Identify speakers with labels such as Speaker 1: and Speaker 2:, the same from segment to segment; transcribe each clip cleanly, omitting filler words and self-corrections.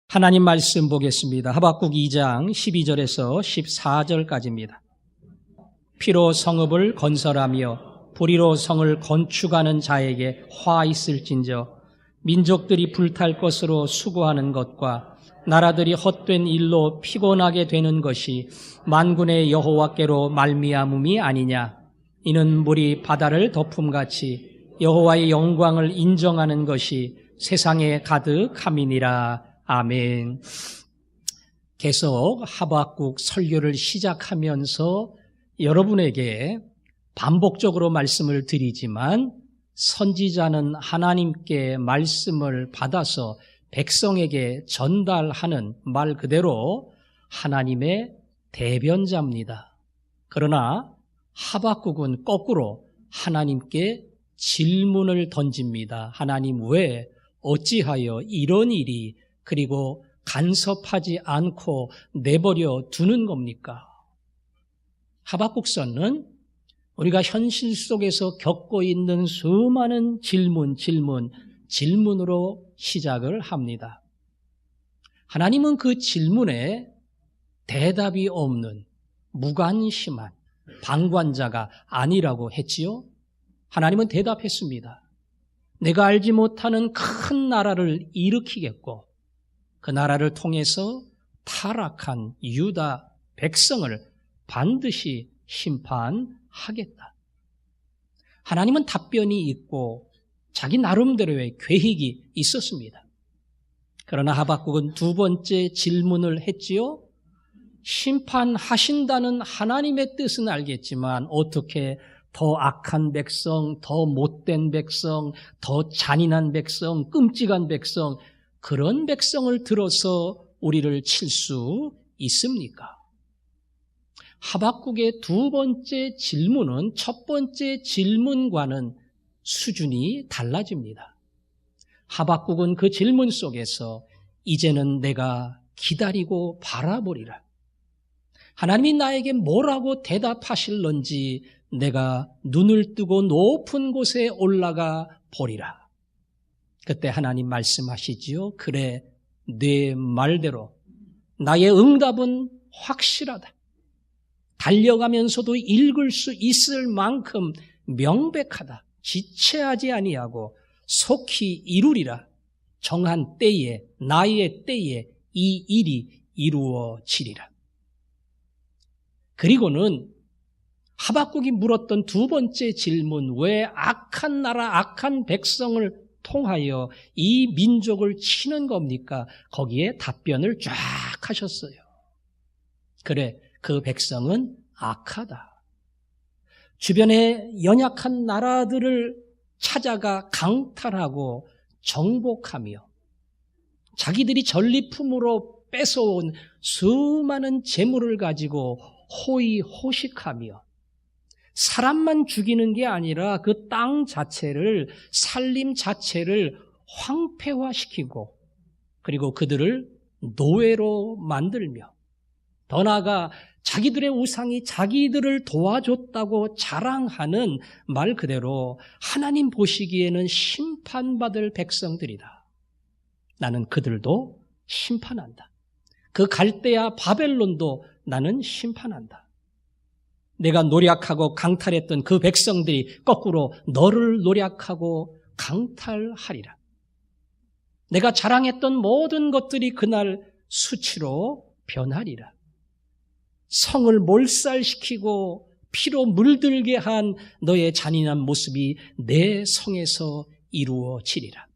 Speaker 1: 하나님 말씀 보겠습니다. 하박국 2장 12절에서 14절까지입니다. 피로 성읍을 건설하며 불의로 성을 건축하는 자에게 화 있을진저 민족들이 불탈 것으로 수고하는 것과 나라들이 헛된 일로 피곤하게 되는 것이 만군의 여호와께로 말미암음이 아니냐. 이는 물이 바다를 덮음같이 여호와의 영광을 인정하는 것이 세상에 가득함이니라. 아멘. 계속 하박국 설교를 시작하면서 여러분에게 반복적으로 말씀을 드리지만 선지자는 하나님께 말씀을 받아서 백성에게 전달하는 말 그대로 하나님의 대변자입니다. 그러나 하박국은 거꾸로 하나님께 질문을 던집니다. 하나님 왜 어찌하여 이런 일이 그리고 간섭하지 않고 내버려 두는 겁니까? 하박국서는 우리가 현실 속에서 겪고 있는 수많은 질문으로 시작을 합니다. 하나님은 그 질문에 대답이 없는 무관심한 방관자가 아니라고 했지요. 하나님은 대답했습니다. 내가 알지 못하는 큰 나라를 일으키겠고 그 나라를 통해서 타락한 유다 백성을 반드시 심판하겠다. 하나님은 답변이 있고 자기 나름대로의 계획이 있었습니다. 그러나 하박국은 두 번째 질문을 했지요. 심판하신다는 하나님의 뜻은 알겠지만 어떻게 더 악한 백성, 더 못된 백성, 더 잔인한 백성, 끔찍한 백성, 그런 백성을 들어서 우리를 칠 수 있습니까? 하박국의 두 번째 질문은 첫 번째 질문과는 수준이 달라집니다. 하박국은 그 질문 속에서 이제는 내가 기다리고 바라보리라. 하나님이 나에게 뭐라고 대답하실런지 내가 눈을 뜨고 높은 곳에 올라가 보리라. 그때 하나님 말씀하시지요. 그래, 네 말대로 나의 응답은 확실하다. 달려가면서도 읽을 수 있을 만큼 명백하다. 지체하지 아니하고 속히 이루리라. 정한 때에, 나의 때에 이 일이 이루어지리라. 그리고는 하박국이 물었던 두 번째 질문, 왜 악한 나라, 악한 백성을 통하여 이 민족을 치는 겁니까? 거기에 답변을 쫙 하셨어요. 그래, 그 백성은 악하다. 주변의 연약한 나라들을 찾아가 강탈하고 정복하며 자기들이 전리품으로 뺏어온 수많은 재물을 가지고 호의호식하며 사람만 죽이는 게 아니라 그 땅 자체를, 살림 자체를 황폐화시키고 그리고 그들을 노예로 만들며 더 나아가 자기들의 우상이 자기들을 도와줬다고 자랑하는 말 그대로 하나님 보시기에는 심판받을 백성들이다. 나는 그들도 심판한다. 그 갈대아 바벨론도 나는 심판한다. 내가 노략하고 강탈했던 그 백성들이 거꾸로 너를 노략하고 강탈하리라. 내가 자랑했던 모든 것들이 그날 수치로 변하리라. 성을 몰살시키고 피로 물들게 한 너의 잔인한 모습이 내 성에서 이루어지리라.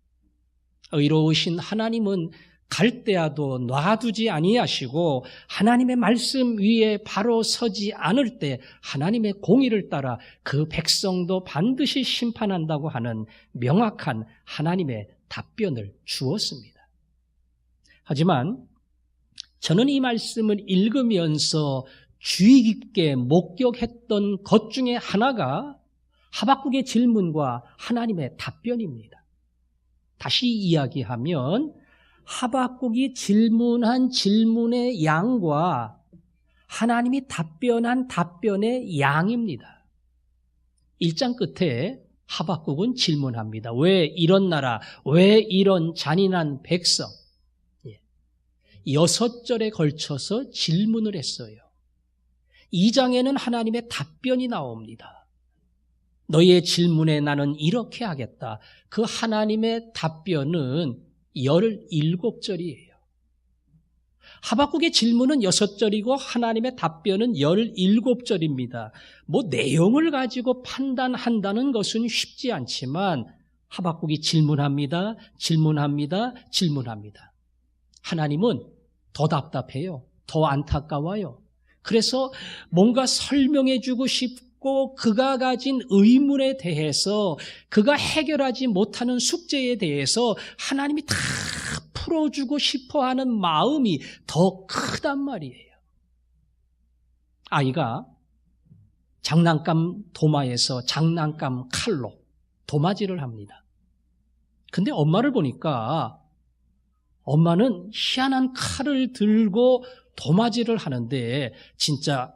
Speaker 1: 의로우신 하나님은 갈대아도 놔두지 아니하시고 하나님의 말씀 위에 바로 서지 않을 때 하나님의 공의를 따라 그 백성도 반드시 심판한다고 하는 명확한 하나님의 답변을 주었습니다. 하지만 저는 이 말씀을 읽으면서 주의 깊게 목격했던 것 중에 하나가 하박국의 질문과 하나님의 답변입니다. 다시 이야기하면 하박국이 질문한 질문의 양과 하나님이 답변한 답변의 양입니다. 1장 끝에 하박국은 질문합니다. 왜 이런 나라, 왜 이런 잔인한 백성? 6절에 걸쳐서 질문을 했어요. 2장에는 하나님의 답변이 나옵니다. 너희의 질문에 나는 이렇게 하겠다. 그 하나님의 답변은 17절이에요. 하박국의 질문은 6절이고 하나님의 답변은 17절입니다. 뭐 내용을 가지고 판단한다는 것은 쉽지 않지만 하박국이 질문합니다. 하나님은 더 답답해요. 더 안타까워요. 그래서 뭔가 설명해 주고 싶고 그가 가진 의문에 대해서 그가 해결하지 못하는 숙제에 대해서 하나님이 다 풀어주고 싶어하는 마음이 더 크단 말이에요. 아이가 장난감 도마에서 장난감 칼로 도마질을 합니다. 근데 엄마를 보니까 엄마는 희한한 칼을 들고 도마질을 하는데 진짜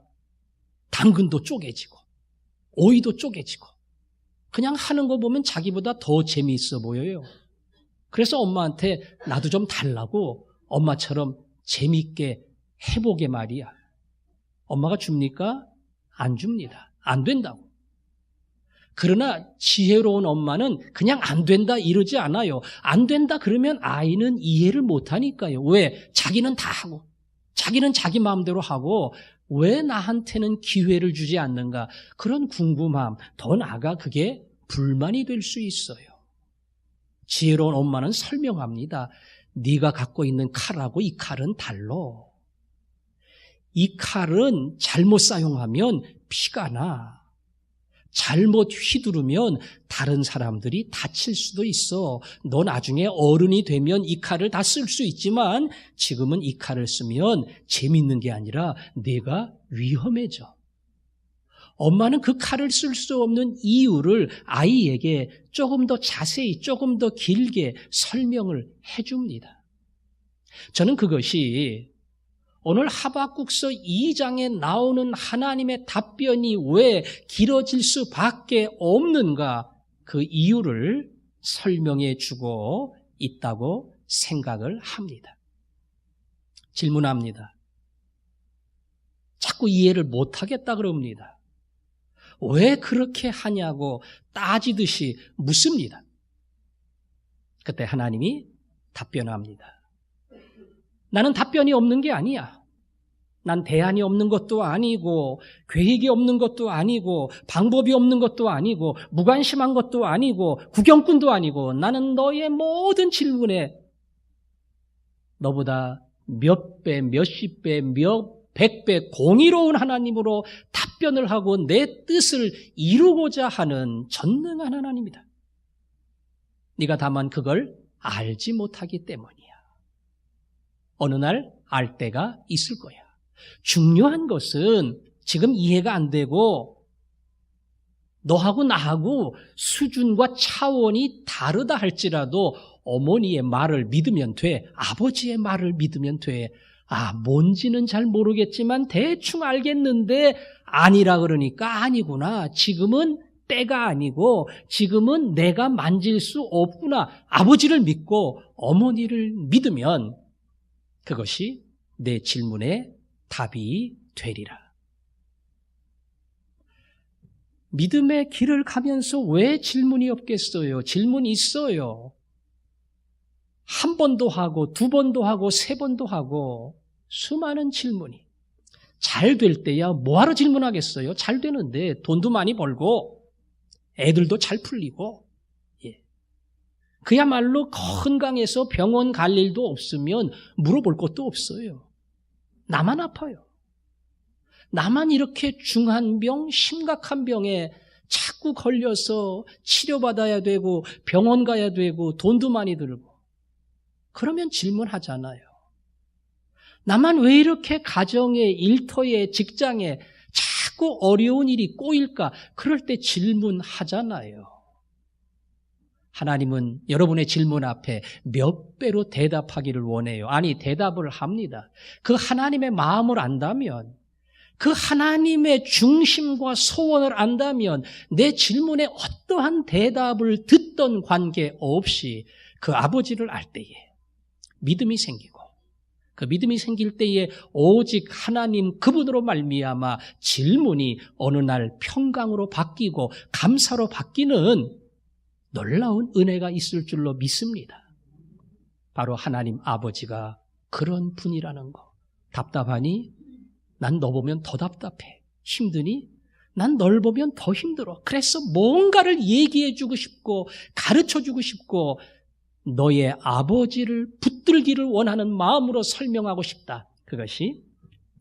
Speaker 1: 당근도 쪼개지고 오이도 쪼개지고 그냥 하는 거 보면 자기보다 더 재미있어 보여요. 그래서 엄마한테 나도 좀 달라고 엄마처럼 재미있게 해보게 말이야. 엄마가 줍니까? 안 줍니다. 안 된다고. 그러나 지혜로운 엄마는 그냥 안 된다 이러지 않아요. 안 된다 그러면 아이는 이해를 못하니까요. 왜? 자기는 다 하고 자기는 자기 마음대로 하고 왜 나한테는 기회를 주지 않는가? 그런 궁금함, 더 나아가 그게 불만이 될 수 있어요. 지혜로운 엄마는 설명합니다. 네가 갖고 있는 칼하고 이 칼은 달라. 이 칼은 잘못 사용하면 피가 나. 잘못 휘두르면 다른 사람들이 다칠 수도 있어. 너 나중에 어른이 되면 이 칼을 다 쓸 수 있지만 지금은 이 칼을 쓰면 재밌는 게 아니라 내가 위험해져. 엄마는 그 칼을 쓸 수 없는 이유를 아이에게 조금 더 자세히, 조금 더 길게 설명을 해줍니다. 저는 그것이 오늘 하박국서 2장에 나오는 하나님의 답변이 왜 길어질 수밖에 없는가 그 이유를 설명해 주고 있다고 생각을 합니다. 질문합니다. 자꾸 이해를 못하겠다 그럽니다. 왜 그렇게 하냐고 따지듯이 묻습니다. 그때 하나님이 답변합니다. 나는 답변이 없는 게 아니야. 난 대안이 없는 것도 아니고 계획이 없는 것도 아니고 방법이 없는 것도 아니고 무관심한 것도 아니고 구경꾼도 아니고 나는 너의 모든 질문에 너보다 몇 배, 몇십 배, 몇 백 배 공의로운 하나님으로 답변을 하고 내 뜻을 이루고자 하는 전능한 하나님이다. 네가 다만 그걸 알지 못하기 때문이야. 어느 날 알 때가 있을 거야. 중요한 것은 지금 이해가 안 되고 너하고 나하고 수준과 차원이 다르다 할지라도 어머니의 말을 믿으면 돼. 아버지의 말을 믿으면 돼. 뭔지는 잘 모르겠지만 대충 알겠는데 아니라 그러니까 아니구나. 지금은 때가 아니고 지금은 내가 만질 수 없구나. 아버지를 믿고 어머니를 믿으면 그것이 내 질문의 답이 되리라. 믿음의 길을 가면서 왜 질문이 없겠어요? 질문이 있어요. 한 번도 하고 두 번도 하고 세 번도 하고 수많은 질문이. 잘 될 때야 뭐하러 질문하겠어요? 잘 되는데 돈도 많이 벌고 애들도 잘 풀리고 그야말로 건강해서 병원 갈 일도 없으면 물어볼 것도 없어요. 나만 아파요. 나만 이렇게 중한 병, 심각한 병에 자꾸 걸려서 치료받아야 되고 병원 가야 되고 돈도 많이 들고 그러면 질문하잖아요. 나만 왜 이렇게 가정에, 일터에, 직장에 자꾸 어려운 일이 꼬일까? 그럴 때 질문하잖아요. 하나님은 여러분의 질문 앞에 몇 배로 대답하기를 원해요. 아니, 대답을 합니다. 그 하나님의 마음을 안다면, 그 하나님의 중심과 소원을 안다면 내 질문에 어떠한 대답을 듣던 관계없이 그 아버지를 알 때에 믿음이 생기고 그 믿음이 생길 때에 오직 하나님 그분으로 말미암아 질문이 어느 날 평강으로 바뀌고 감사로 바뀌는 놀라운 은혜가 있을 줄로 믿습니다. 바로 하나님 아버지가 그런 분이라는 거. 답답하니? 난 너 보면 더 답답해. 힘드니? 난 널 보면 더 힘들어. 그래서 뭔가를 얘기해주고 싶고 가르쳐주고 싶고 너의 아버지를 붙들기를 원하는 마음으로 설명하고 싶다. 그것이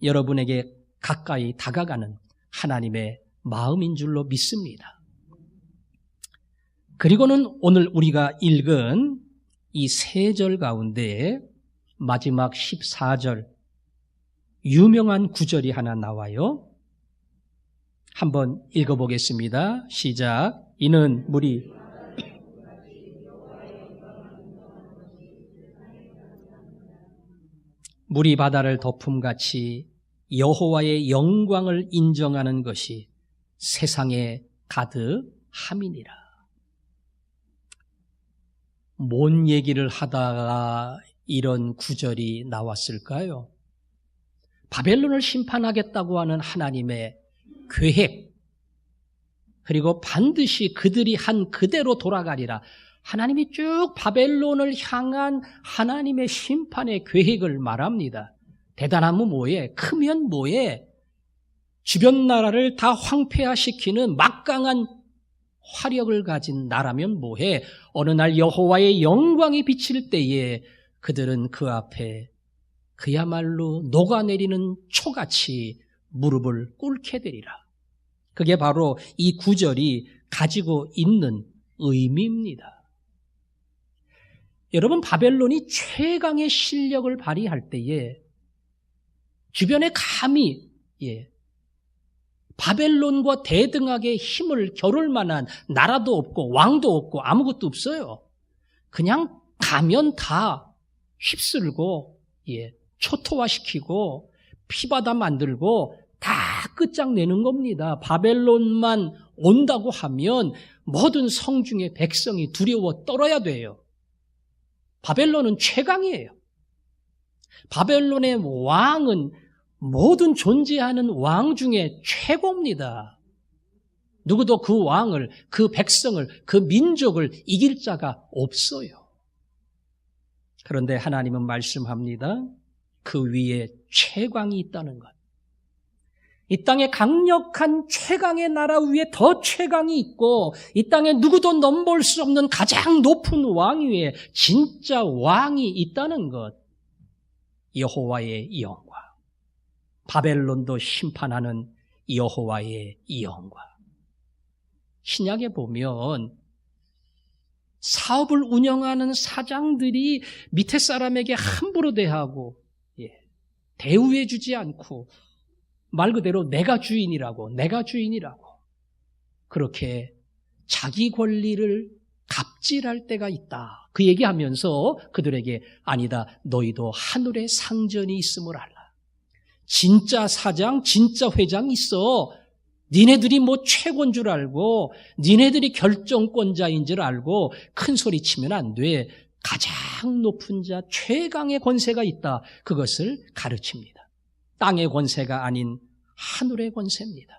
Speaker 1: 여러분에게 가까이 다가가는 하나님의 마음인 줄로 믿습니다. 그리고는 오늘 우리가 읽은 이 세 절 가운데 마지막 14절 유명한 구절이 하나 나와요. 한번 읽어보겠습니다. 시작. 이는 물이 바다를 덮음같이 여호와의 영광을 인정하는 것이 세상에 가득함이니라. 뭔 얘기를 하다가 이런 구절이 나왔을까요? 바벨론을 심판하겠다고 하는 하나님의 계획, 그리고 반드시 그들이 한 그대로 돌아가리라. 하나님이 쭉 바벨론을 향한 하나님의 심판의 계획을 말합니다. 대단하면 뭐해? 크면 뭐해? 주변 나라를 다 황폐화시키는 막강한 화력을 가진 나라면 뭐해? 어느 날 여호와의 영광이 비칠 때에 그들은 그 앞에 그야말로 녹아내리는 초같이 무릎을 꿇게 되리라. 그게 바로 이 구절이 가지고 있는 의미입니다. 여러분, 바벨론이 최강의 실력을 발휘할 때에 주변에 감히 바벨론과 대등하게 힘을 겨룰 만한 나라도 없고 왕도 없고 아무것도 없어요. 그냥 가면 다 휩쓸고 초토화시키고 피바다 만들고 다 끝장내는 겁니다. 바벨론만 온다고 하면 모든 성중의 백성이 두려워 떨어야 돼요. 바벨론은 최강이에요. 바벨론의 왕은 모든 존재하는 왕 중에 최고입니다. 누구도 그 왕을, 그 백성을, 그 민족을 이길 자가 없어요. 그런데 하나님은 말씀합니다. 그 위에 최강이 있다는 것. 이 땅에 강력한 최강의 나라 위에 더 최강이 있고 이 땅에 누구도 넘볼 수 없는 가장 높은 왕 위에 진짜 왕이 있다는 것. 여호와의 영광. 바벨론도 심판하는 여호와의 영광. 신약에 보면 사업을 운영하는 사장들이 밑에 사람에게 함부로 대하고 대우해주지 않고 말 그대로 내가 주인이라고 그렇게 자기 권리를 갑질할 때가 있다. 그 얘기하면서 그들에게 아니다. 너희도 하늘의 상전이 있음을 알라. 진짜 사장, 진짜 회장 있어. 니네들이 뭐 최고인 줄 알고 니네들이 결정권자인 줄 알고 큰 소리 치면 안 돼. 가장 높은 자 최강의 권세가 있다. 그것을 가르칩니다. 땅의 권세가 아닌 하늘의 권세입니다.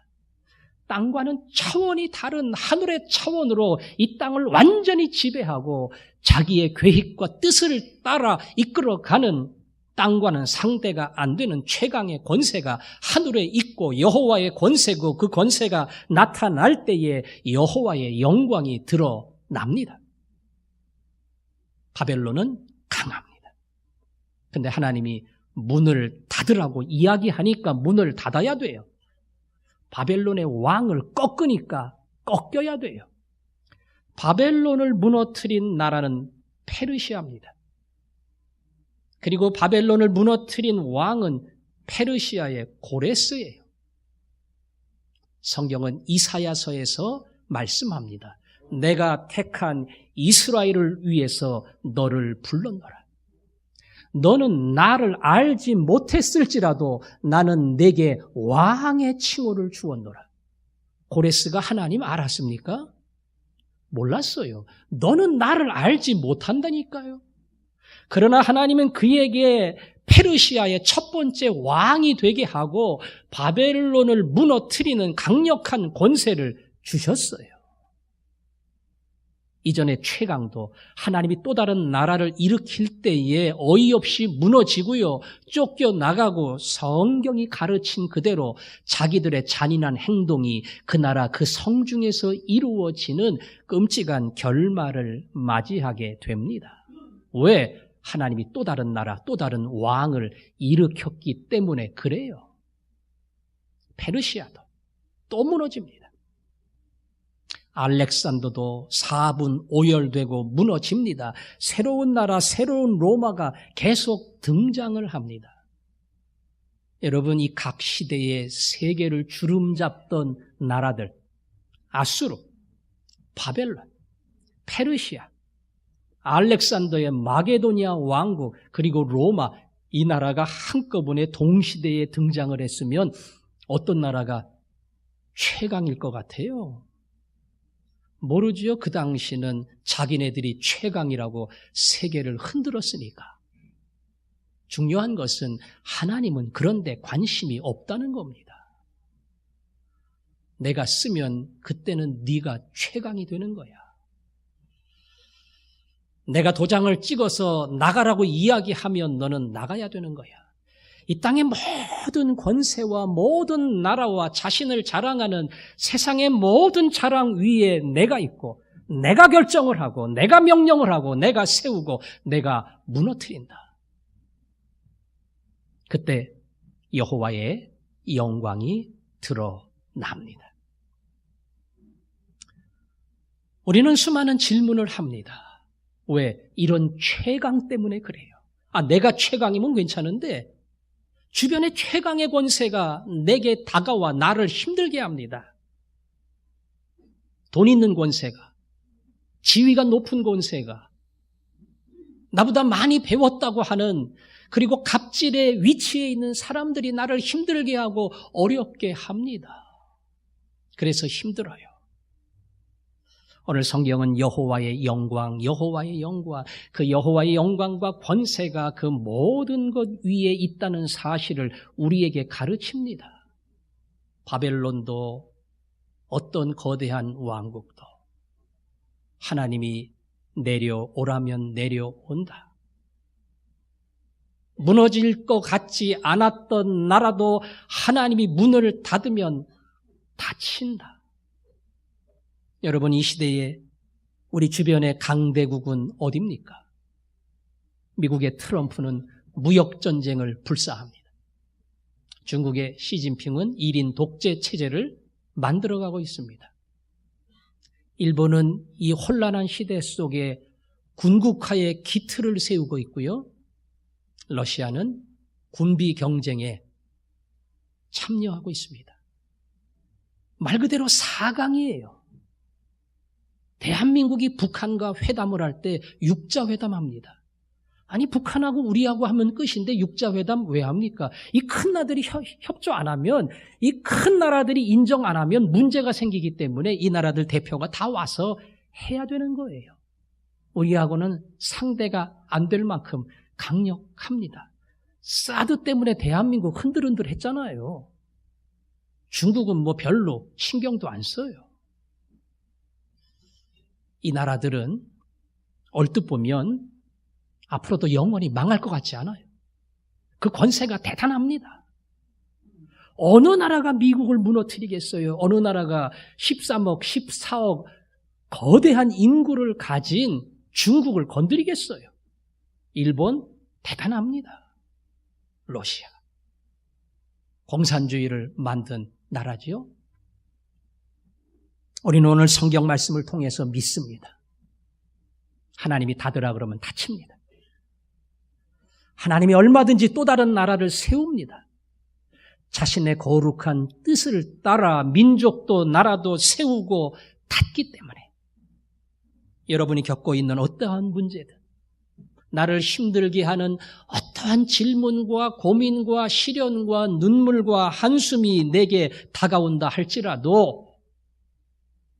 Speaker 1: 땅과는 차원이 다른 하늘의 차원으로 이 땅을 완전히 지배하고 자기의 계획과 뜻을 따라 이끌어가는 땅과는 상대가 안 되는 최강의 권세가 하늘에 있고 여호와의 권세고 그 권세가 나타날 때에 여호와의 영광이 드러납니다. 바벨론은 강합니다. 그런데 하나님이 문을 닫으라고 이야기하니까 문을 닫아야 돼요. 바벨론의 왕을 꺾으니까 꺾여야 돼요. 바벨론을 무너뜨린 나라는 페르시아입니다. 그리고 바벨론을 무너뜨린 왕은 페르시아의 고레스예요. 성경은 이사야서에서 말씀합니다. 내가 택한 이스라엘을 위해서 너를 불렀노라. 너는 나를 알지 못했을지라도 나는 내게 왕의 칭호를 주었노라. 고레스가 하나님 알았습니까? 몰랐어요. 너는 나를 알지 못한다니까요. 그러나 하나님은 그에게 페르시아의 첫 번째 왕이 되게 하고 바벨론을 무너뜨리는 강력한 권세를 주셨어요. 이전의 최강도 하나님이 또 다른 나라를 일으킬 때에 어이없이 무너지고요. 쫓겨나가고 성경이 가르친 그대로 자기들의 잔인한 행동이 그 나라 그 성중에서 이루어지는 끔찍한 결말을 맞이하게 됩니다. 왜? 하나님이 또 다른 나라, 또 다른 왕을 일으켰기 때문에 그래요. 페르시아도 또 무너집니다. 알렉산더도 4분 오열되고 무너집니다. 새로운 나라, 새로운 로마가 계속 등장을 합니다. 여러분, 이 각 시대의 세계를 주름잡던 나라들, 아수르, 바벨론, 페르시아, 알렉산더의 마게도니아 왕국, 그리고 로마, 이 나라가 한꺼번에 동시대에 등장을 했으면 어떤 나라가 최강일 것 같아요? 모르지요. 그 당시는 자기네들이 최강이라고 세계를 흔들었으니까. 중요한 것은 하나님은 그런데 관심이 없다는 겁니다. 내가 쓰면 그때는 네가 최강이 되는 거야. 내가 도장을 찍어서 나가라고 이야기하면 너는 나가야 되는 거야. 이 땅의 모든 권세와 모든 나라와 자신을 자랑하는 세상의 모든 자랑 위에 내가 있고 내가 결정을 하고 내가 명령을 하고 내가 세우고 내가 무너뜨린다. 그때 여호와의 영광이 드러납니다. 우리는 수많은 질문을 합니다. 왜? 이런 최강 때문에 그래요. 내가 최강이면 괜찮은데 주변의 최강의 권세가 내게 다가와 나를 힘들게 합니다. 돈 있는 권세가, 지위가 높은 권세가, 나보다 많이 배웠다고 하는, 그리고 갑질의 위치에 있는 사람들이 나를 힘들게 하고 어렵게 합니다. 그래서 힘들어요. 오늘 성경은 여호와의 영광, 그 여호와의 영광과 권세가 그 모든 것 위에 있다는 사실을 우리에게 가르칩니다. 바벨론도 어떤 거대한 왕국도 하나님이 내려오라면 내려온다. 무너질 것 같지 않았던 나라도 하나님이 문을 닫으면 닫힌다. 여러분, 이 시대에 우리 주변의 강대국은 어디입니까? 미국의 트럼프는 무역전쟁을 불사합니다. 중국의 시진핑은 1인 독재 체제를 만들어가고 있습니다. 일본은 이 혼란한 시대 속에 군국화의 기틀을 세우고 있고요. 러시아는 군비 경쟁에 참여하고 있습니다. 말 그대로 4강이에요. 대한민국이 북한과 회담을 할 때 육자회담합니다. 아니, 북한하고 우리하고 하면 끝인데 육자회담 왜 합니까? 이 큰 나라들이 협조 안 하면, 이 큰 나라들이 인정 안 하면 문제가 생기기 때문에 이 나라들 대표가 다 와서 해야 되는 거예요. 우리하고는 상대가 안 될 만큼 강력합니다. 사드 때문에 대한민국 흔들흔들 했잖아요. 중국은 뭐 별로 신경도 안 써요. 이 나라들은 얼뜻 보면 앞으로도 영원히 망할 것 같지 않아요. 그 권세가 대단합니다. 어느 나라가 미국을 무너뜨리겠어요? 어느 나라가 13억, 14억 거대한 인구를 가진 중국을 건드리겠어요? 일본 대단합니다. 러시아. 공산주의를 만든 나라지요. 우리는 오늘 성경 말씀을 통해서 믿습니다. 하나님이 닫으라 그러면 닫힙니다. 하나님이 얼마든지 또 다른 나라를 세웁니다. 자신의 거룩한 뜻을 따라 민족도 나라도 세우고 닫기 때문에 여러분이 겪고 있는 어떠한 문제든 나를 힘들게 하는 어떠한 질문과 고민과 시련과 눈물과 한숨이 내게 다가온다 할지라도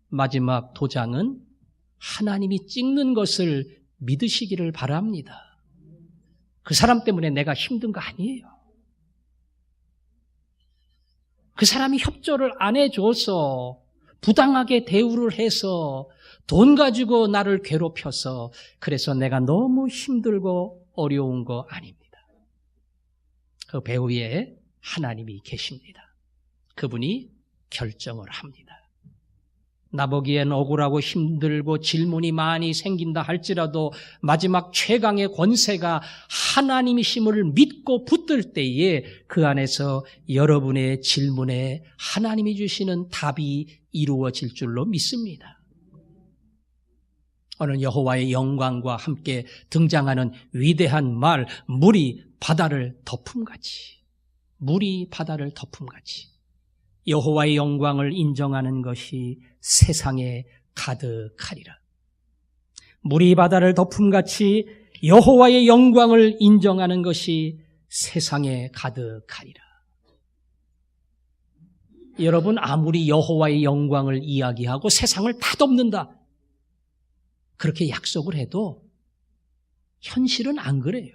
Speaker 1: 마지막 도장은 하나님이 찍는 것을 믿으시기를 바랍니다. 그 사람 때문에 내가 힘든 거 아니에요. 그 사람이 협조를 안 해줘서 부당하게 대우를 해서 돈 가지고 나를 괴롭혀서 그래서 내가 너무 힘들고 어려운 거 아닙니다. 그 배 위에 하나님이 계십니다. 그분이 결정을 합니다. 나보기엔 억울하고 힘들고 질문이 많이 생긴다 할지라도 마지막 최강의 권세가 하나님이심을 믿고 붙들 때에 그 안에서 여러분의 질문에 하나님이 주시는 답이 이루어질 줄로 믿습니다. 오늘 여호와의 영광과 함께 등장하는 위대한 말, 물이 바다를 덮음같이, 물이 바다를 덮음같이 여호와의 영광을 인정하는 것이 세상에 가득하리라. 물이 바다를 덮음같이 여호와의 영광을 인정하는 것이 세상에 가득하리라. 여러분, 아무리 여호와의 영광을 이야기하고 세상을 다 덮는다 그렇게 약속을 해도 현실은 안 그래요.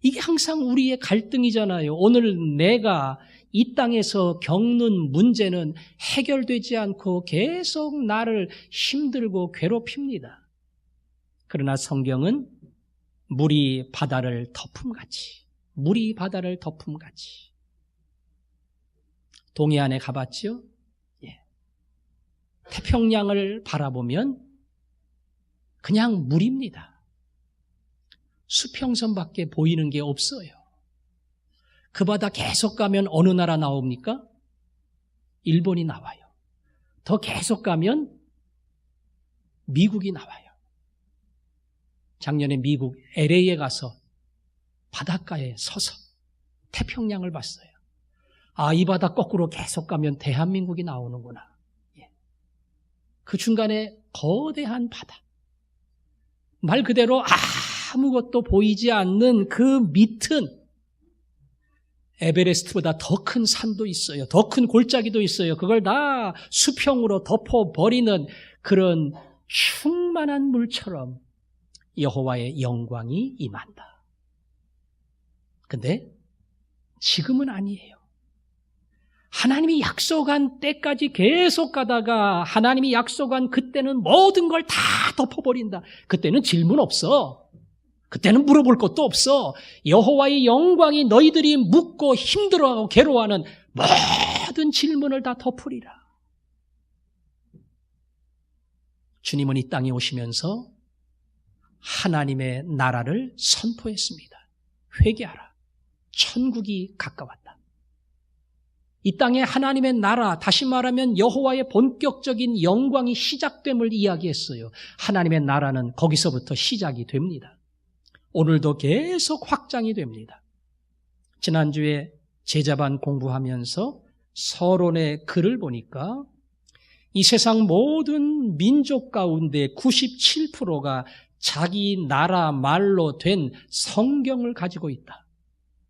Speaker 1: 이게 항상 우리의 갈등이잖아요. 오늘 내가 이 땅에서 겪는 문제는 해결되지 않고 계속 나를 힘들고 괴롭힙니다. 그러나 성경은 물이 바다를 덮음같이, 물이 바다를 덮음같이. 동해안에 가봤죠? 예. 태평양을 바라보면 그냥 물입니다. 수평선밖에 보이는 게 없어요. 그 바다 계속 가면 어느 나라 나옵니까? 일본이 나와요. 더 계속 가면 미국이 나와요. 작년에 미국 LA에 가서 바닷가에 서서 태평양을 봤어요. 아, 이 바다 거꾸로 계속 가면 대한민국이 나오는구나. 예. 그 중간에 거대한 바다. 말 그대로 아무것도 보이지 않는 그 밑은 에베레스트보다 더 큰 산도 있어요. 더 큰 골짜기도 있어요. 그걸 다 수평으로 덮어버리는 그런 충만한 물처럼 여호와의 영광이 임한다. 근데 지금은 아니에요. 하나님이 약속한 때까지 계속 가다가 하나님이 약속한 그때는 모든 걸 다 덮어버린다. 그때는 질문 없어. 그때는 물어볼 것도 없어. 여호와의 영광이 너희들이 묻고 힘들어하고 괴로워하는 모든 질문을 다 덮으리라. 주님은 이 땅에 오시면서 하나님의 나라를 선포했습니다. 회개하라. 천국이 가까웠다. 이 땅에 하나님의 나라, 다시 말하면 여호와의 본격적인 영광이 시작됨을 이야기했어요. 하나님의 나라는 거기서부터 시작이 됩니다. 오늘도 계속 확장이 됩니다. 지난주에 제자반 공부하면서 서론의 글을 보니까 이 세상 모든 민족 가운데 97%가 자기 나라 말로 된 성경을 가지고 있다.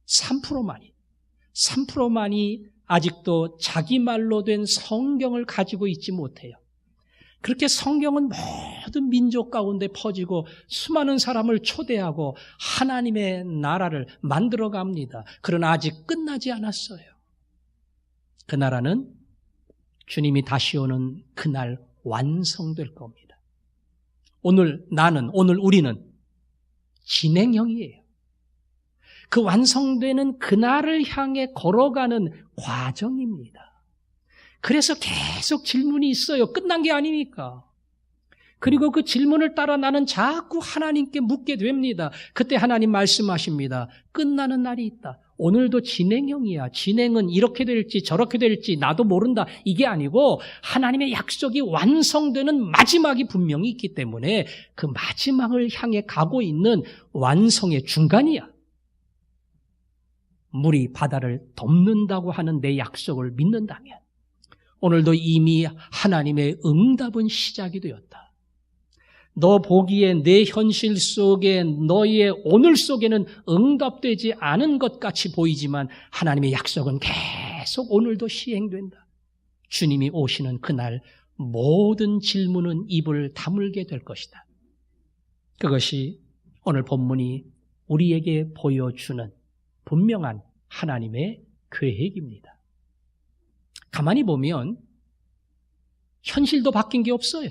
Speaker 1: 3%만이 아직도 자기 말로 된 성경을 가지고 있지 못해요. 그렇게 성경은 모든 민족 가운데 퍼지고 수많은 사람을 초대하고 하나님의 나라를 만들어 갑니다. 그러나 아직 끝나지 않았어요. 그 나라는 주님이 다시 오는 그날 완성될 겁니다. 오늘 우리는 진행형이에요. 그 완성되는 그날을 향해 걸어가는 과정입니다. 그래서 계속 질문이 있어요. 끝난 게 아니니까. 그리고 그 질문을 따라 나는 자꾸 하나님께 묻게 됩니다. 그때 하나님 말씀하십니다. 끝나는 날이 있다. 오늘도 진행형이야. 진행은 이렇게 될지 저렇게 될지 나도 모른다. 이게 아니고 하나님의 약속이 완성되는 마지막이 분명히 있기 때문에 그 마지막을 향해 가고 있는 완성의 중간이야. 물이 바다를 덮는다고 하는 내 약속을 믿는다면 오늘도 이미 하나님의 응답은 시작이 되었다. 너 보기에 내 현실 속에 너의 오늘 속에는 응답되지 않은 것 같이 보이지만 하나님의 약속은 계속 오늘도 시행된다. 주님이 오시는 그날 모든 질문은 입을 다물게 될 것이다. 그것이 오늘 본문이 우리에게 보여주는 분명한 하나님의 계획입니다. 가만히 보면 현실도 바뀐 게 없어요.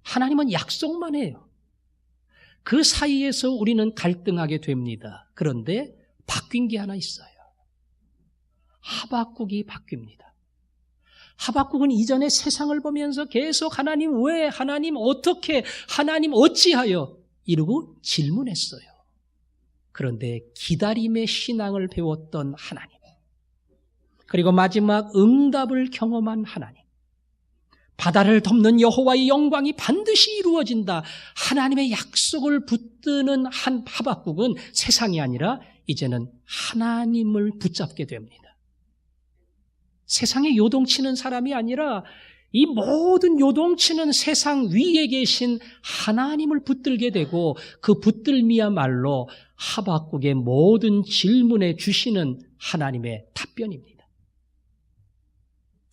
Speaker 1: 하나님은 약속만 해요. 그 사이에서 우리는 갈등하게 됩니다. 그런데 바뀐 게 하나 있어요. 하박국이 바뀝니다. 하박국은 이전에 세상을 보면서 계속 하나님 왜, 하나님 어떻게, 하나님 어찌하여 이러고 질문했어요. 그런데 기다림의 신앙을 배웠던 하나님, 그리고 마지막 응답을 경험한 하나님, 바다를 덮는 여호와의 영광이 반드시 이루어진다, 하나님의 약속을 붙드는 한 하박국은 세상이 아니라 이제는 하나님을 붙잡게 됩니다. 세상에 요동치는 사람이 아니라 이 모든 요동치는 세상 위에 계신 하나님을 붙들게 되고, 그 붙들미야말로 하박국의 모든 질문에 주시는 하나님의 답변입니다.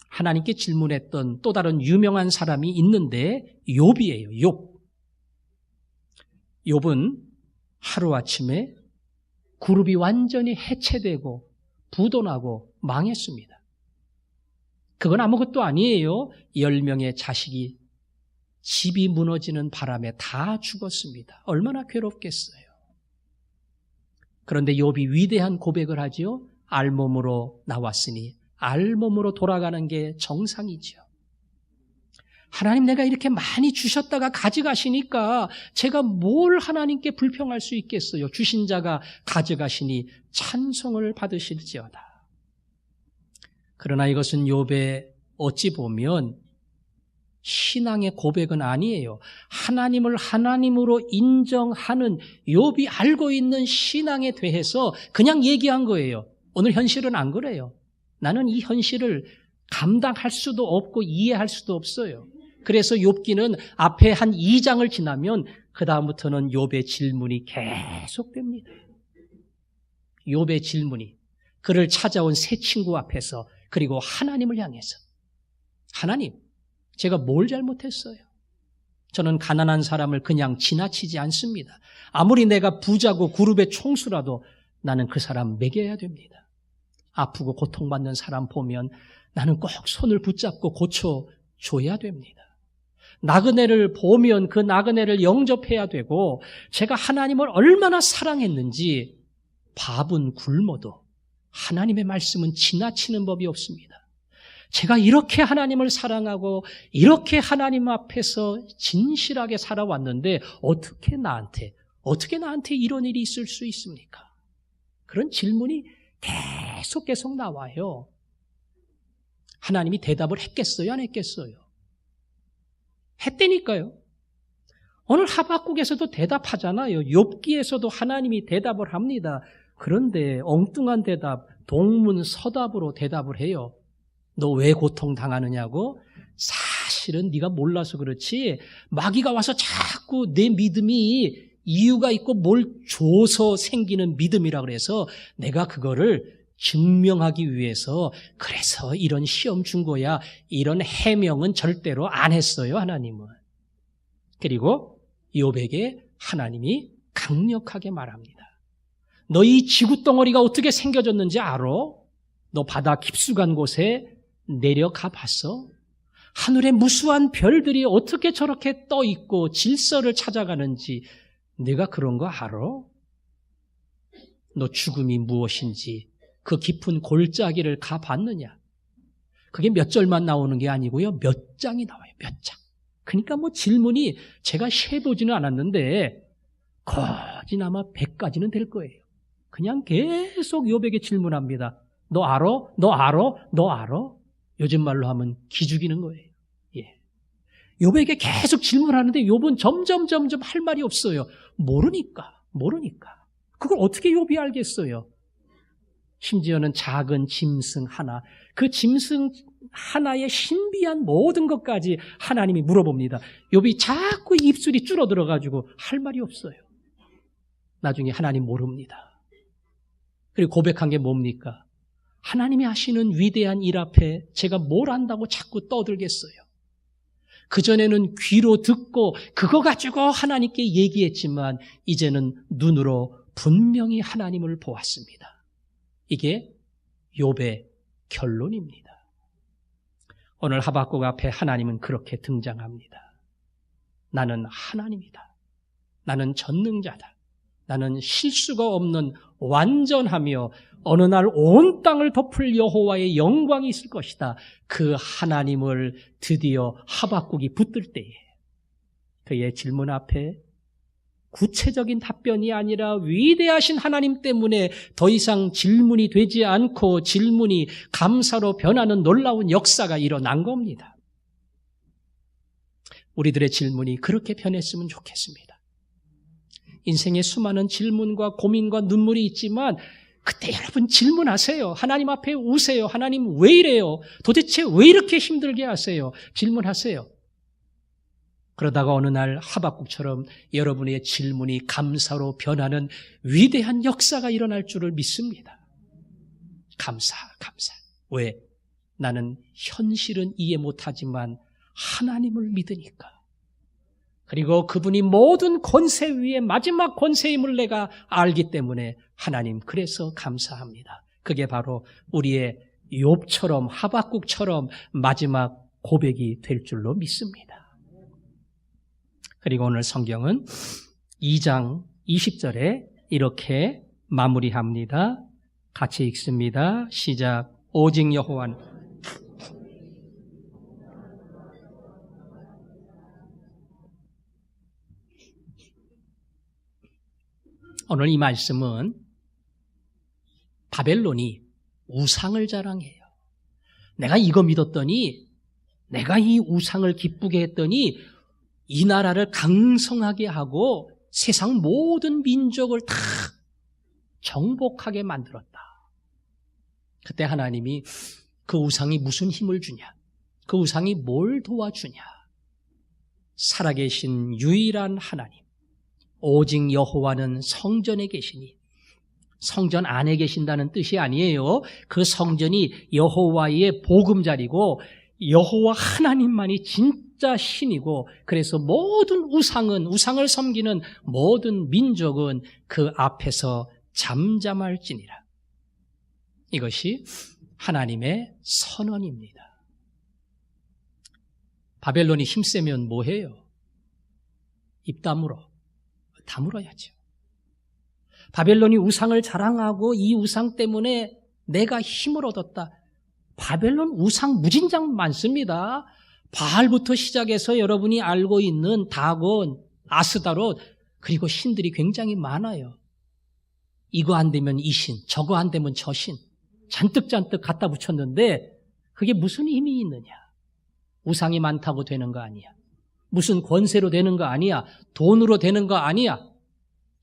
Speaker 1: 하나님께 질문했던 또 다른 유명한 사람이 있는데 욥이에요. 욥. 욥은 하루아침에 그룹이 완전히 해체되고 부도나고 망했습니다. 그건 아무것도 아니에요. 10명의 자식이 집이 무너지는 바람에 다 죽었습니다. 얼마나 괴롭겠어요. 그런데 욥이 위대한 고백을 하지요. 알몸으로 나왔으니 알몸으로 돌아가는 게 정상이죠. 하나님, 내가 이렇게 많이 주셨다가 가져가시니까 제가 뭘 하나님께 불평할 수 있겠어요. 주신 자가 가져가시니 찬송을 받으실지어다. 그러나 이것은 욥의 어찌 보면 신앙의 고백은 아니에요. 하나님을 하나님으로 인정하는 욥이 알고 있는 신앙에 대해서 그냥 얘기한 거예요. 오늘 현실은 안 그래요. 나는 이 현실을 감당할 수도 없고 이해할 수도 없어요. 그래서 욥기는 앞에 한 2장을 지나면 그 다음부터는 욥의 질문이 계속됩니다. 욥의 질문이 그를 찾아온 세 친구 앞에서, 그리고 하나님을 향해서, 하나님, 제가 뭘 잘못했어요? 저는 가난한 사람을 그냥 지나치지 않습니다. 아무리 내가 부자고 그룹의 총수라도 나는 그 사람 먹여야 됩니다. 아프고 고통받는 사람 보면 나는 꼭 손을 붙잡고 고쳐줘야 됩니다. 나그네를 보면 그 나그네를 영접해야 되고, 제가 하나님을 얼마나 사랑했는지 밥은 굶어도 하나님의 말씀은 지나치는 법이 없습니다. 제가 이렇게 하나님을 사랑하고 이렇게 하나님 앞에서 진실하게 살아왔는데 어떻게 나한테 이런 일이 있을 수 있습니까? 그런 질문이 계속 나와요. 하나님이 대답을 했겠어요? 안 했겠어요? 했다니까요. 오늘 하박국에서도 대답하잖아요. 욥기에서도 하나님이 대답을 합니다. 그런데 엉뚱한 대답, 동문서답으로 대답을 해요. 너 왜 고통당하느냐고? 사실은 네가 몰라서 그렇지, 마귀가 와서 자꾸 내 믿음이 이유가 있고 뭘 줘서 생기는 믿음이라 그래서 내가 그거를 증명하기 위해서 그래서 이런 시험 준 거야. 이런 해명은 절대로 안 했어요, 하나님은. 그리고 욥에게 하나님이 강력하게 말합니다. 너 이 지구덩어리가 어떻게 생겨졌는지 알아? 너 바다 깊숙한 곳에 내려가 봤어? 하늘에 무수한 별들이 어떻게 저렇게 떠 있고 질서를 찾아가는지 네가 그런 거 알아? 너 죽음이 무엇인지 그 깊은 골짜기를 가봤느냐? 그게 몇 절만 나오는 게 아니고요, 몇 장이 나와요. 몇 장. 그러니까 뭐 질문이 제가 세보지는 않았는데 거지나마 100가지는 될 거예요. 그냥 계속 욥에게 질문합니다. 너 알아? 너 알아? 너 알아? 요즘 말로 하면 기죽이는 거예요. 예. 욥에게 계속 질문하는데 욥은 점점 할 말이 없어요. 모르니까. 그걸 어떻게 욥이 알겠어요? 심지어는 작은 짐승 하나, 그 짐승 하나의 신비한 모든 것까지 하나님이 물어봅니다. 욥이 자꾸 입술이 줄어들어가지고 할 말이 없어요. 나중에 하나님 모릅니다. 그리고 고백한 게 뭡니까? 하나님이 하시는 위대한 일 앞에 제가 뭘 안다고 자꾸 떠들겠어요. 그전에는 귀로 듣고 그거 가지고 하나님께 얘기했지만 이제는 눈으로 분명히 하나님을 보았습니다. 이게 욥의 결론입니다. 오늘 하박국 앞에 하나님은 그렇게 등장합니다. 나는 하나님이다. 나는 전능자다. 나는 실수가 없는 완전하며 어느 날 온 땅을 덮을 여호와의 영광이 있을 것이다. 그 하나님을 드디어 하박국이 붙들 때에 그의 질문 앞에 구체적인 답변이 아니라 위대하신 하나님 때문에 더 이상 질문이 되지 않고 질문이 감사로 변하는 놀라운 역사가 일어난 겁니다. 우리들의 질문이 그렇게 변했으면 좋겠습니다. 인생에 수많은 질문과 고민과 눈물이 있지만 그때 여러분 질문하세요. 하나님 앞에 우세요. 하나님 왜 이래요? 도대체 왜 이렇게 힘들게 하세요? 질문하세요. 그러다가 어느 날 하박국처럼 여러분의 질문이 감사로 변하는 위대한 역사가 일어날 줄을 믿습니다. 감사. 왜? 나는 현실은 이해 못하지만 하나님을 믿으니까. 그리고 그분이 모든 권세 위에 마지막 권세임을 내가 알기 때문에 하나님 그래서 감사합니다. 그게 바로 우리의 욥처럼 하박국처럼 마지막 고백이 될 줄로 믿습니다. 그리고 오늘 성경은 2장 20절에 이렇게 마무리합니다. 같이 읽습니다. 시작. 오직 여호와는 오늘 이 말씀은 바벨론이 우상을 자랑해요. 내가 이거 믿었더니 내가 이 우상을 기쁘게 했더니 이 나라를 강성하게 하고 세상 모든 민족을 다 정복하게 만들었다. 그때 하나님이 그 우상이 무슨 힘을 주냐? 그 우상이 뭘 도와주냐? 살아계신 유일한 하나님, 오직 여호와는 성전에 계시니, 성전 안에 계신다는 뜻이 아니에요. 그 성전이 여호와의 보금자리고 여호와 하나님만이 진짜 신이고, 그래서 모든 우상을 섬기는 모든 민족은 그 앞에서 잠잠할지니라. 이것이 하나님의 선언입니다. 바벨론이 힘세면 뭐해요? 입 다물어야죠. 바벨론이 우상을 자랑하고 이 우상 때문에 내가 힘을 얻었다. 바벨론 우상 무진장 많습니다. 바알부터 시작해서 여러분이 알고 있는 다곤, 아스다롯, 그리고 신들이 굉장히 많아요. 이거 안 되면 이 신, 저거 안 되면 저 신, 잔뜩 갖다 붙였는데 그게 무슨 힘이 있느냐? 우상이 많다고 되는 거 아니야. 무슨 권세로 되는 거 아니야. 돈으로 되는 거 아니야.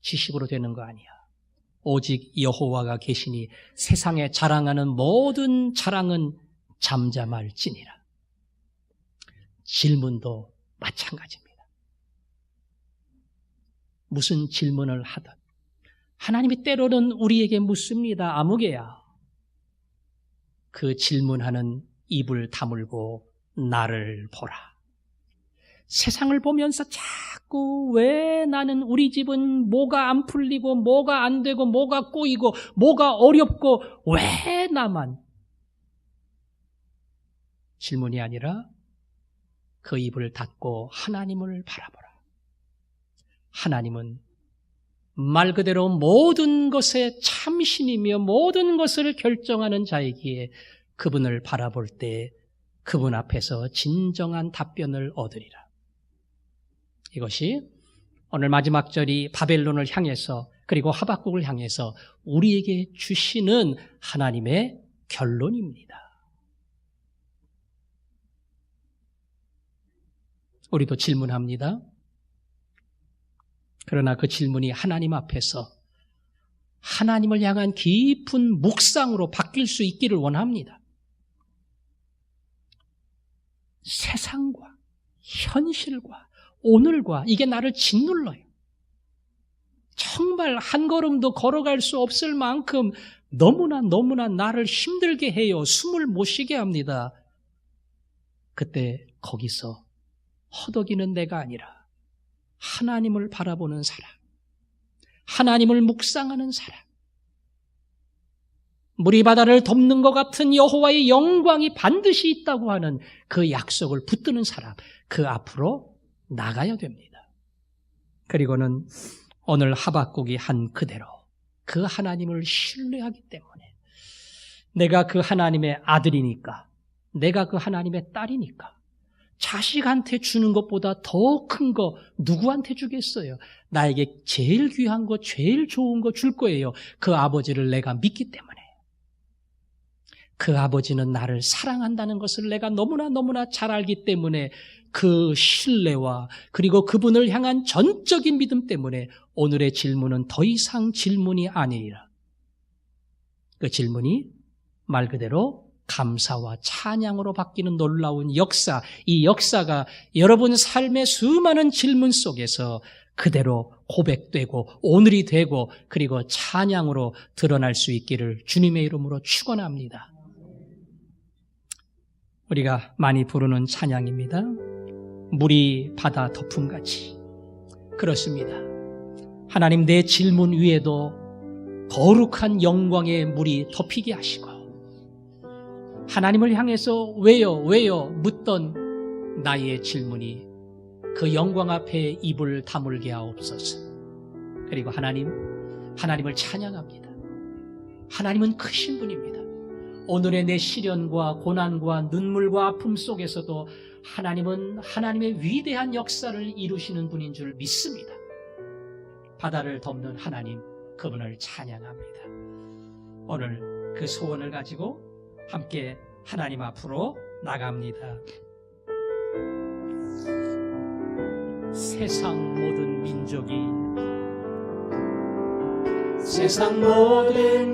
Speaker 1: 지식으로 되는 거 아니야. 오직 여호와가 계시니 세상에 자랑하는 모든 자랑은 잠잠할지니라. 질문도 마찬가지입니다. 무슨 질문을 하든 하나님이 때로는 우리에게 묻습니다. 아무개야. 그 질문하는 입을 다물고 나를 보라. 세상을 보면서 자꾸 왜 나는 우리 집은 뭐가 안 풀리고 뭐가 안 되고 뭐가 꼬이고 뭐가 어렵고 왜 나만? 질문이 아니라 그 입을 닫고 하나님을 바라보라. 하나님은 말 그대로 모든 것의 참신이며 모든 것을 결정하는 자이기에 그분을 바라볼 때 그분 앞에서 진정한 답변을 얻으리라. 이것이 오늘 마지막 절이 바벨론을 향해서 그리고 하박국을 향해서 우리에게 주시는 하나님의 결론입니다. 우리도 질문합니다. 그러나 그 질문이 하나님 앞에서 하나님을 향한 깊은 묵상으로 바뀔 수 있기를 원합니다. 세상과 현실과 오늘과 이게 나를 짓눌러요. 정말 한 걸음도 걸어갈 수 없을 만큼 너무나 나를 힘들게 해요. 숨을 못 쉬게 합니다. 그때 거기서 허덕이는 내가 아니라 하나님을 바라보는 사람, 하나님을 묵상하는 사람, 물이 바다를 덮는 것 같은 여호와의 영광이 반드시 있다고 하는 그 약속을 붙드는 사람, 그 앞으로 나가야 됩니다. 그리고는 오늘 하박국이 한 그대로 그 하나님을 신뢰하기 때문에 내가 그 하나님의 아들이니까, 내가 그 하나님의 딸이니까 자식한테 주는 것보다 더 큰 거 누구한테 주겠어요? 나에게 제일 귀한 거, 제일 좋은 거 줄 거예요. 그 아버지를 내가 믿기 때문에. 그 아버지는 나를 사랑한다는 것을 내가 너무나 잘 알기 때문에 그 신뢰와 그리고 그분을 향한 전적인 믿음 때문에 오늘의 질문은 더 이상 질문이 아니라 그 질문이 말 그대로 감사와 찬양으로 바뀌는 놀라운 역사, 이 역사가 여러분 삶의 수많은 질문 속에서 그대로 고백되고 오늘이 되고 그리고 찬양으로 드러날 수 있기를 주님의 이름으로 축원합니다. 우리가 많이 부르는 찬양입니다. 물이 바다 덮음같이. 그렇습니다. 하나님, 내 질문 위에도 거룩한 영광의 물이 덮이게 하시고 하나님을 향해서 왜요 묻던 나의 질문이 그 영광 앞에 입을 다물게 하옵소서. 그리고 하나님을 찬양합니다. 하나님은 크신 분입니다. 오늘의 내 시련과 고난과 눈물과 아픔 속에서도 하나님은 하나님의 위대한 역사를 이루시는 분인 줄 믿습니다. 바다를 덮는 하나님, 그분을 찬양합니다. 오늘 그 소원을 가지고 함께 하나님 앞으로 나갑니다. 세상 모든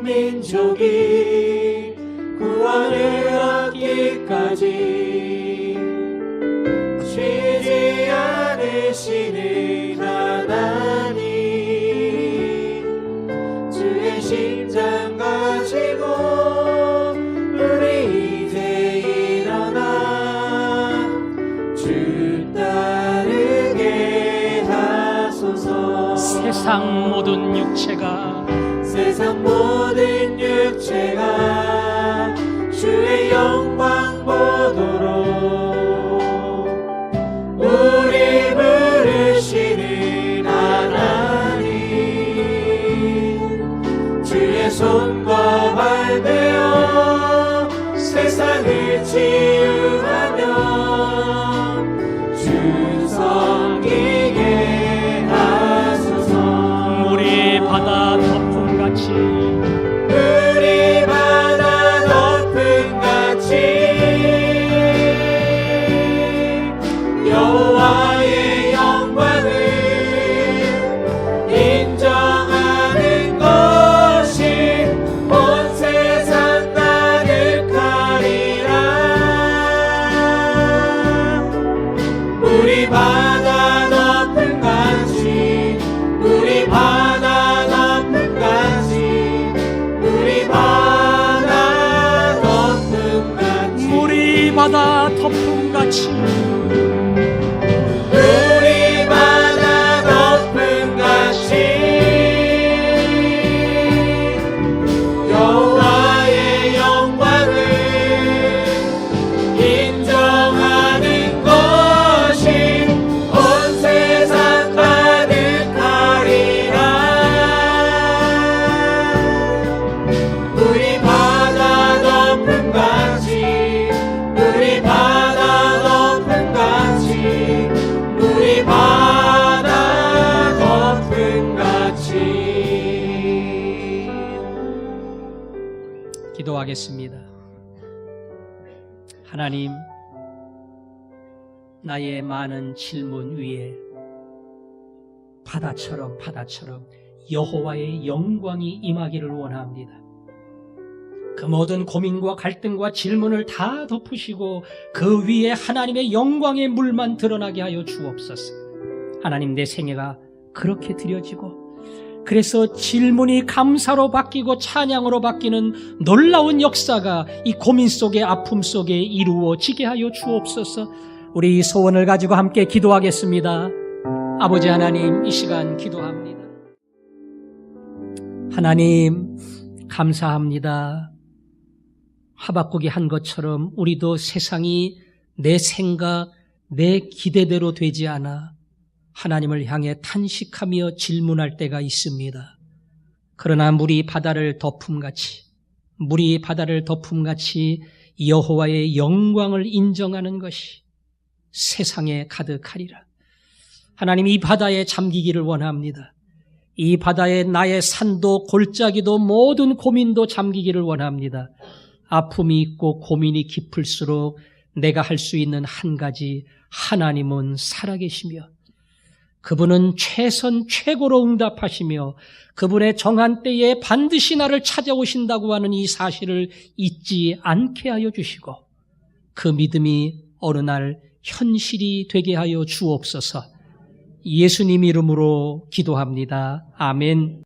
Speaker 1: 민족이 구원을 얻기까지 쉬지 않으시는 하나님, 주의 심장 가지고 우리 이제 일어나 주 따르게 하소서. 세상 모든 육체가 주의 영광 보도록 우리 부르시는 하나님, 주의 손과 발 되어 세상을 치유하며 주 섬기게 하소서. 물이 바다 덮음같이 여호와의 영광을 인정하는 것이 온 세상 가득하리라. 우리 바다 덮음같이, 우리 바다 덮음같이, 우리 바다 덮음같이, 우리 바다 덮음같이, 기도하겠습니다. 하나님, 나의 많은 질문 위에 바다처럼 여호와의 영광이 임하기를 원합니다. 그 모든 고민과 갈등과 질문을 다 덮으시고 그 위에 하나님의 영광의 물만 드러나게 하여 주옵소서. 하나님, 내 생애가 그렇게 드려지고 그래서 질문이 감사로 바뀌고 찬양으로 바뀌는 놀라운 역사가 이 고민 속에, 아픔 속에 이루어지게 하여 주옵소서. 우리 소원을 가지고 함께 기도하겠습니다. 아버지 하나님, 이 시간 기도합니다. 하나님, 감사합니다. 하박국이 한 것처럼 우리도 세상이 내 생각, 내 기대대로 되지 않아 하나님을 향해 탄식하며 질문할 때가 있습니다. 그러나 물이 바다를 덮음같이 여호와의 영광을 인정하는 것이 세상에 가득하리라. 하나님, 이 바다에 잠기기를 원합니다. 이 바다에 나의 산도 골짜기도 모든 고민도 잠기기를 원합니다. 아픔이 있고 고민이 깊을수록 내가 할 수 있는 한 가지, 하나님은 살아계시며 그분은 최고로 응답하시며 그분의 정한 때에 반드시 나를 찾아오신다고 하는 이 사실을 잊지 않게 하여 주시고 그 믿음이 어느 날 현실이 되게 하여 주옵소서. 예수님 이름으로 기도합니다. 아멘.